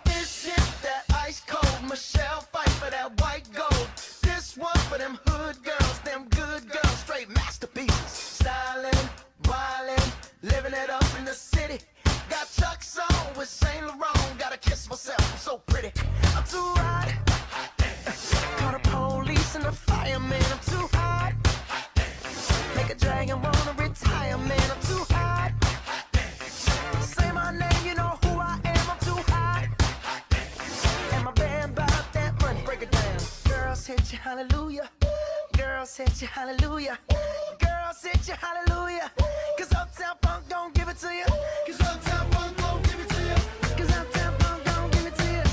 This is that ice cold Michelle fight for that white gold. This one for them hood girls, them good girls, straight masterpieces. Styling, wildin', living it up in the city. Got Chuck's on with Saint Laurent. Gotta kiss myself, I'm so pretty. I'm too hot. Call the police and the fireman. I'm too hot. Make a dragon wanna retire, man. I'm too hot. Say my name, you know who I am. I'm too hot. And my band bought that money. Break it down. Girls hit you, hallelujah. Girls hit you, hallelujah. Girls hit you, hallelujah. Cause Uptown Funk don't give it to you. Cause Uptown Funk don't give it to you. Cause Uptown Funk don't give it to you.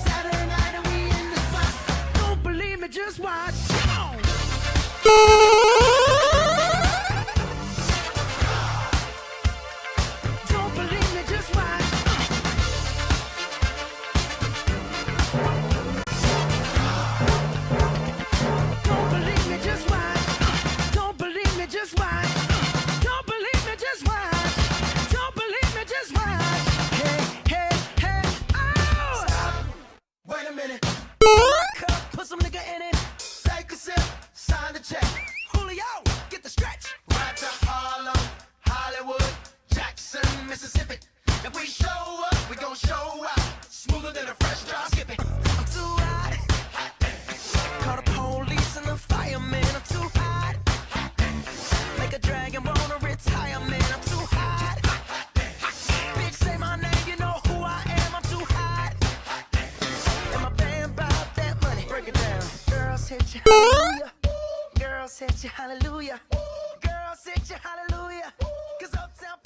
Saturday night and we in the spot. Don't believe me, just watch. Come on. Don't believe me, just watch. Don't believe me, just watch. Don't believe me, just watch. Don't believe me, just watch. Don't believe me, just watch. Hey, hey, hey, oh! Stop. Wait a minute. My cup, put some nigga in it. Take a sip, sign the check. Julio, get the stretch. Right to Harlem, Hollywood, Jackson, Mississippi. If we show up, we gon' show out. Smoother than a fresh drop. Skip it. I'm too hot. Call the police and the fireman. I'm too hot. Make a dragon wanna retire, man. I'm too hot. Bitch, say my name, you know who I am. I'm too hot. And my band bought that money. Break it down. Girls hit you, hallelujah. Girls hit you, hallelujah. Girls hit you, hallelujah. Cause Uptown